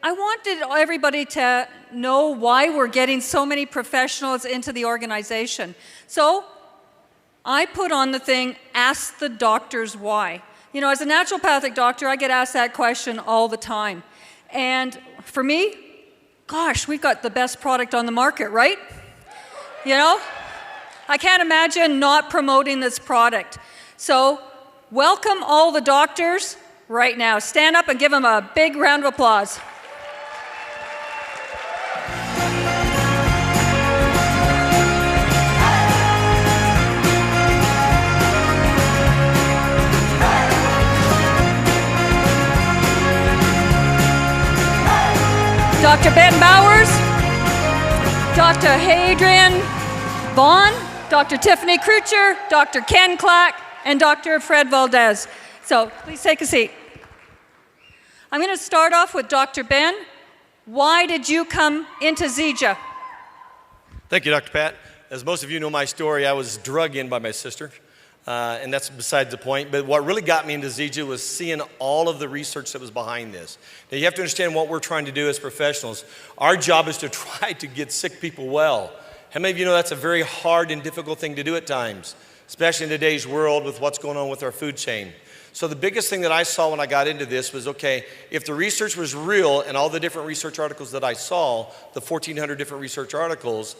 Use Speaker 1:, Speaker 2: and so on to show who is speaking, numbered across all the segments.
Speaker 1: I wanted everybody to know why we're getting so many professionals into the organization. So I put on the thing, ask the doctors why. You know, as a naturopathic doctor, I get asked that question all the time. And for me, gosh, we've got the best product on the market, right? You know, I can't imagine not promoting this product. So welcome all the doctors right now. Stand up and give them a big round of applause. Dr. Ben Bowers, Dr. Hadrian Vaughn, Dr. Tiffany Crucher, Dr. Ken Clack, and Dr. Fred Valdez. So please take a seat. I'm going to start off with Dr. Ben. Why did you come into Zija?
Speaker 2: Thank you, Dr. Pat. As most of you know my story, I was drug in by my sister, and that's besides the point. But what really got me into Zija was seeing all of the research that was behind this. Now, you have to understand what we're trying to do as professionals. Our job is to try to get sick people well. How many of you know that's a very hard and difficult thing to do at times, especially in today's world with what's going on with our food chain? So the biggest thing that I saw when I got into this was, okay, if the research was real and all the different research articles that I saw, the 1,400 different research articles,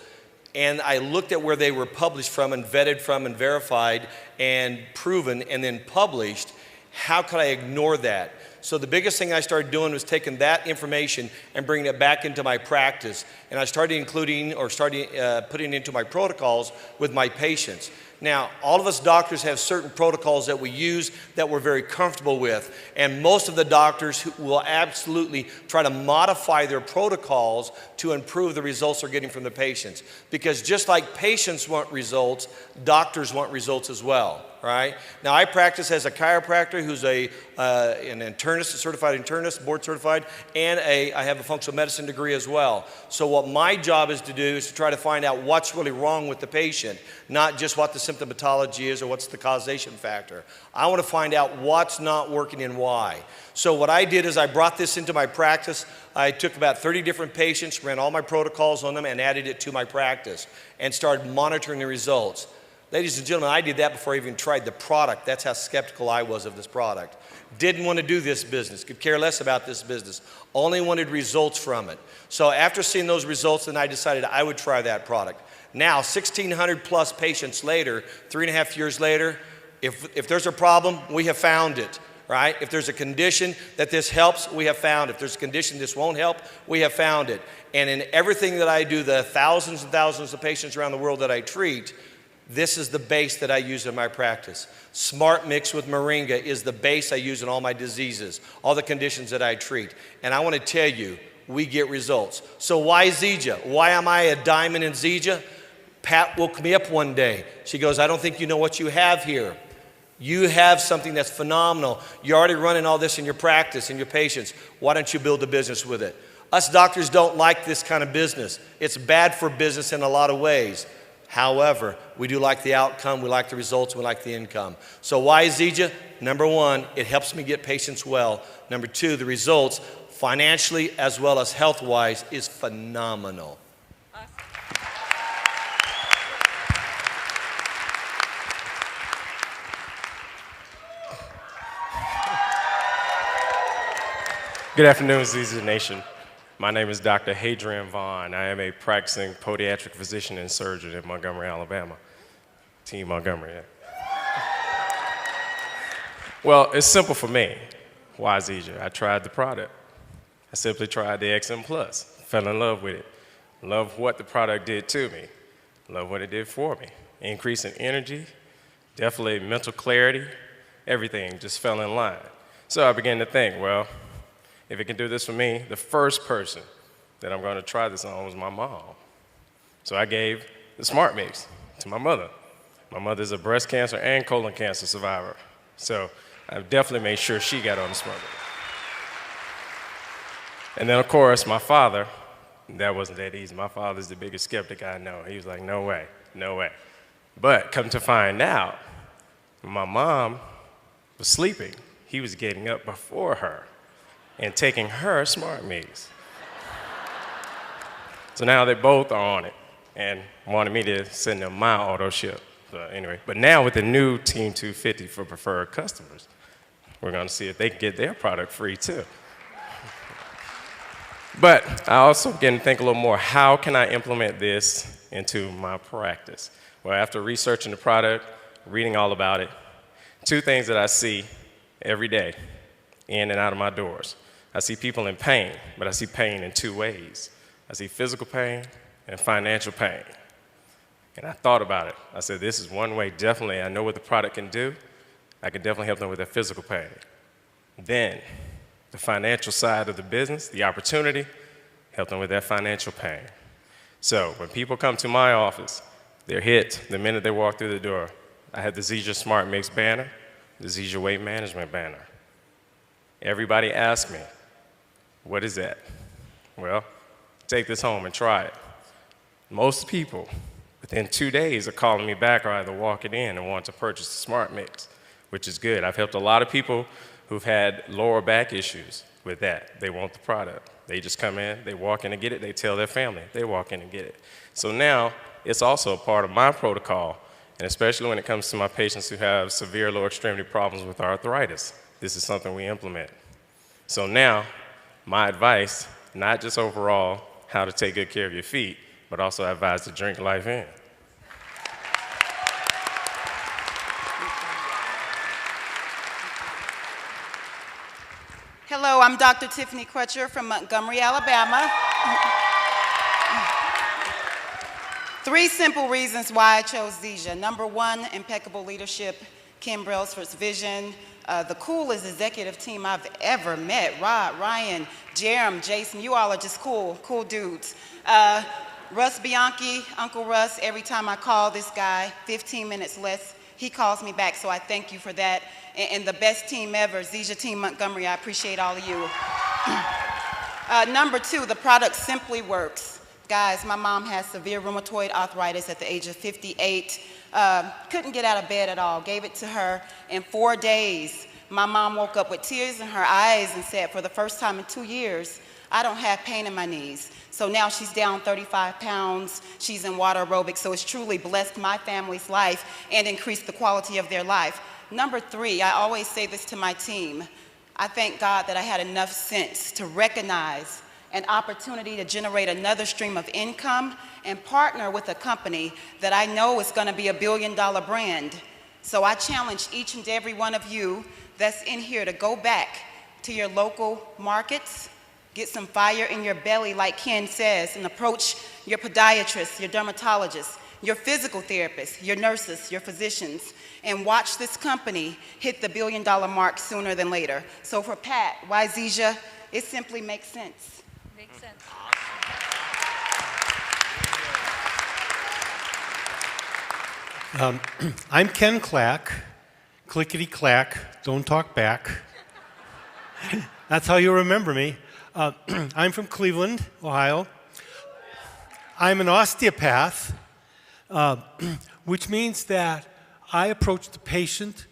Speaker 2: and I looked at where they were published from and vetted from and verified and proven and then published, how could I ignore that? So the biggest thing I started doing was taking that information and bringing it back into my practice. And I started putting it into my protocols with my patients. Now, all of us doctors have certain protocols that we use that we're very comfortable with. And most of the doctors will absolutely try to modify their protocols to improve the results they're getting from the patients. Because just like patients want results, doctors want results as well, right? Now, I practice as a chiropractor who's an internist, a certified internist, board certified, and I have a functional medicine degree as well. So what my job is to do is to try to find out what's really wrong with the patient, not just what the symptomatology is or what's the causation factor. I want to find out what's not working and why. So what I did is I brought this into my practice. I took about 30 different patients, ran all my protocols on them, and added it to my practice and started monitoring the results. Ladies and gentlemen, I did that before I even tried the product. That's how skeptical I was of this product. Didn't want to do this business, could care less about this business, only wanted results from it. So after seeing those results, then I decided I would try that product. Now, 1,600 plus patients later, 3.5 years later, if there's a problem, we have found it, right? If there's a condition that this helps, we have found it. If there's a condition this won't help, we have found it. And in everything that I do, the thousands and thousands of patients around the world that I treat, this is the base that I use in my practice. Smart Mix with Moringa is the base I use in all my diseases, all the conditions that I treat. And I want to tell you, we get results. So why Zija? Why am I a diamond in Zija? Pat woke me up one day. She goes, I don't think you know what you have here. You have something that's phenomenal. You're already running all this in your practice, in your patients. Why don't you build a business with it? Us doctors don't like this kind of business. It's bad for business in a lot of ways. However, we do like the outcome, we like the results, we like the income. So why Zija? Number one, it helps me get patients well. Number two, the results, financially as well as health-wise, is phenomenal.
Speaker 3: Good afternoon, Zija Nation. My name is Dr. Hadrian Vaughn. I am a practicing podiatric physician and surgeon in Montgomery, Alabama. Team Montgomery, yeah. Well, it's simple for me. Why Zija? I tried the product. I simply tried the XM Plus. Fell in love with it. Love what the product did to me. Love what it did for me. Increase in energy, definitely mental clarity, everything just fell in line. So I began to think, well, if it can do this for me, the first person that I'm going to try this on was my mom. So I gave the Smart Mix to my mother. My mother's a breast cancer and colon cancer survivor. So I definitely made sure she got on the Smart Mix. And then, of course, my father, that wasn't that easy. My father's the biggest skeptic I know. He was like, no way, no way. But come to find out, when my mom was sleeping, he was getting up before her. and taking her smart mix. So now they both are on it and wanted me to send them my auto ship. So anyway, but now with the new Team 250 for preferred customers, we're going to see if they can get their product free too. But I also begin to think a little more, how can I implement this into my practice? Well, after researching the product, reading all about it, two things that I see every day in and out of my doors. I see people in pain, but I see pain in two ways. I see physical pain and financial pain. And I thought about it. I said, this is one way, definitely. I know what the product can do. I can definitely help them with their physical pain. Then, the financial side of the business, the opportunity, help them with their financial pain. So when people come to my office, they're hit the minute they walk through the door. I have the Zija Smart Mix banner, the Zija Weight Management banner. Everybody asks me, what is that? Well, take this home and try it. Most people, within 2 days, are calling me back or either walking in and want to purchase the Smart Mix, which is good. I've helped a lot of people who've had lower back issues with that. They want the product. They just come in, they walk in and get it, they tell their family, they walk in and get it. So now, it's also a part of my protocol, and especially when it comes to my patients who have severe lower extremity problems with arthritis. This is something we implement. So now, my advice, not just overall how to take good care of your feet, but also I advise to drink life in.
Speaker 4: Hello, I'm Dr. Tiffany Crutcher from Montgomery, Alabama. 3 simple reasons why I chose Zija. Number 1, impeccable leadership, Kim Brailsford's vision, the coolest executive team I've ever met. Rod, Ryan, Jerem, Jason, you all are just cool dudes. Russ Bianchi, Uncle Russ, every time I call this guy, 15 minutes less, he calls me back, so I thank you for that. And the best team ever, Zija Team Montgomery, I appreciate all of you. Number 2, the product simply works. Guys, my mom has severe rheumatoid arthritis at the age of 58. Couldn't get out of bed at all. Gave it to her. In 4 days, my mom woke up with tears in her eyes and said, for the first time in 2 years, I don't have pain in my knees. So now she's down 35 pounds. She's in water aerobics. So it's truly blessed my family's life and increased the quality of their life. Number 3, I always say this to my team. I thank God that I had enough sense to recognize an opportunity to generate another stream of income and partner with a company that I know is going to be a billion-dollar brand. So I challenge each and every one of you that's in here to go back to your local markets, get some fire in your belly, like Ken says, and approach your podiatrist, your dermatologist, your physical therapist, your nurses, your physicians, and watch this company hit the billion-dollar mark sooner than later. So for Pat, why Zija? It simply makes sense.
Speaker 1: Makes sense.
Speaker 5: I'm Ken Clack, clickety-clack, don't talk back. That's how you remember me. I'm from Cleveland, Ohio. I'm an osteopath, which means that I approach the patient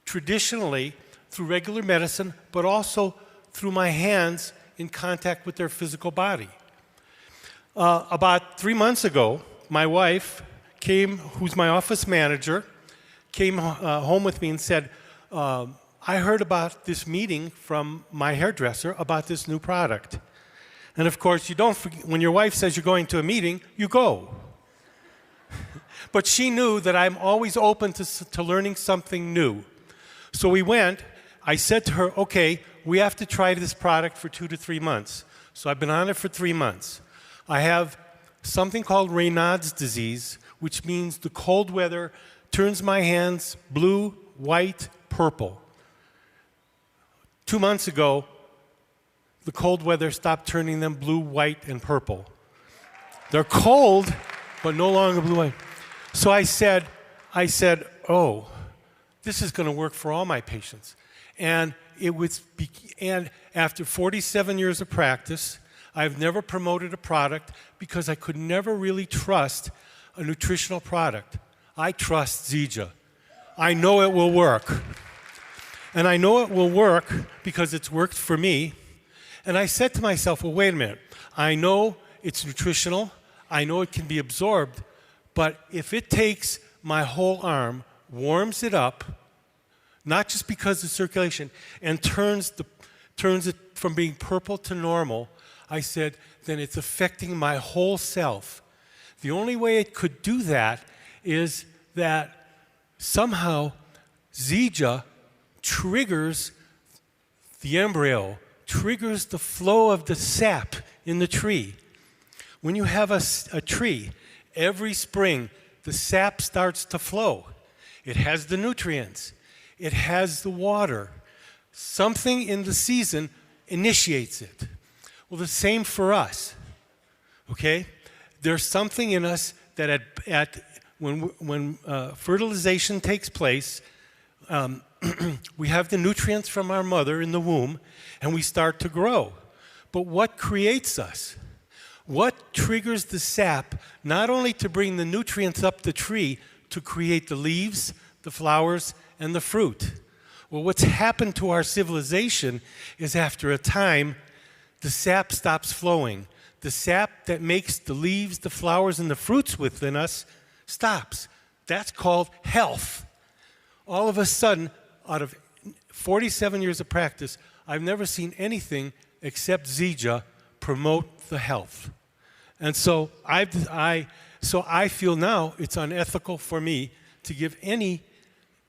Speaker 5: traditionally through regular medicine, but also through my hands in contact with their physical body. About 3 months ago, my wife came, who's my office manager, came home with me and said, I heard about this meeting from my hairdresser about this new product. And of course, you don't forget, when your wife says you're going to a meeting, you go. But she knew that I'm always open to learning something new. So we went. I said to her, okay, we have to try this product for 2 to 3 months. So I've been on it for 3 months. I have something called Raynaud's disease, which means the cold weather turns my hands blue, white, purple. 2 months ago, the cold weather stopped turning them blue, white, and purple. They're cold, but no longer blue, white. So I said, oh, this is going to work for all my patients. And after 47 years of practice, I've never promoted a product because I could never really trust a nutritional product. I trust Zija. I know it will work. And I know it will work because it's worked for me. And I said to myself, well, wait a minute. I know it's nutritional. I know it can be absorbed. But if it takes my whole arm, warms it up, not just because of circulation, and turns it from being purple to normal, I said, then it's affecting my whole self. The only way it could do that is that somehow Zija triggers the embryo, triggers the flow of the sap in the tree. When you have a tree, every spring the sap starts to flow. It has the nutrients. It has the water. Something in the season initiates it. Well, the same for us, okay? There's something in us that when fertilization takes place, we have the nutrients from our mother in the womb, and we start to grow. But what creates us? What triggers the sap, not only to bring the nutrients up the tree, to create the leaves, the flowers, and the fruit? Well, what's happened to our civilization is after a time, the sap stops flowing. The sap that makes the leaves, the flowers, and the fruits within us stops. That's called health. All of a sudden, out of 47 years of practice, I've never seen anything except Zija promote the health. And so I feel now it's unethical for me to give any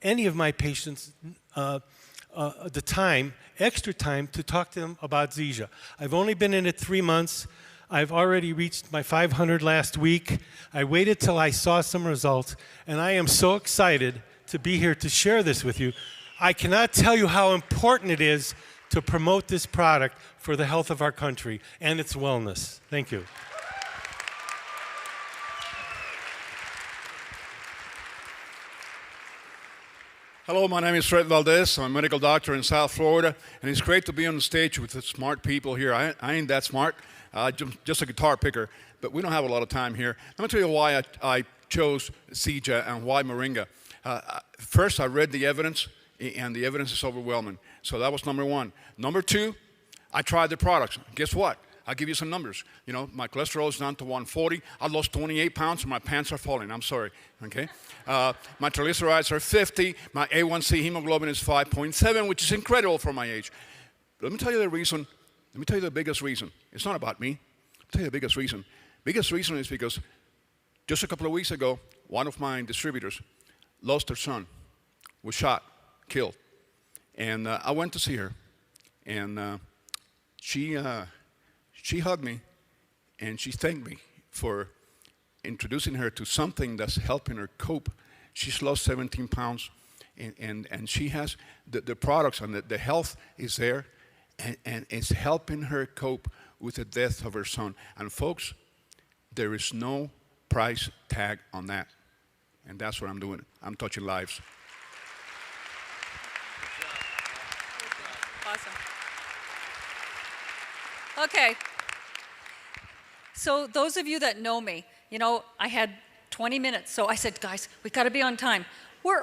Speaker 5: of my patients the time, extra time, to talk to them about Zija. I've only been in it 3 months. I've already reached my 500 last week. I waited till I saw some results, and I am so excited to be here to share this with you. I cannot tell you how important it is to promote this product for the health of our country and its wellness. Thank you.
Speaker 6: Hello, my name is Fred Valdez. I'm a medical doctor in South Florida, and it's great to be on the stage with the smart people here. I ain't that smart, just a guitar picker, but we don't have a lot of time here. I'm going to tell you why I chose Zija and why Moringa. First, I read the evidence, and the evidence is overwhelming. So that was number one. Number two, I tried the products. Guess what? I'll give you some numbers. You know, my cholesterol is down to 140. I lost 28 pounds, and my pants are falling. I'm sorry, okay? My triglycerides are 50. My A1C hemoglobin is 5.7, which is incredible for my age. Let me tell you the reason. Let me tell you the biggest reason. It's not about me. I'll tell you the biggest reason. Biggest reason is because just a couple of weeks ago, one of my distributors lost her son, was shot, killed. And I went to see her, and she hugged me, and she thanked me for introducing her to something that's helping her cope. She's lost 17 pounds, and she has the products, and the health is there, and it's helping her cope with the death of her son. And folks, there is no price tag on that. And that's what I'm doing. I'm touching lives.
Speaker 1: Awesome. Okay. So those of you that know me, you know, I had 20 minutes. So I said, guys, we got to be on time.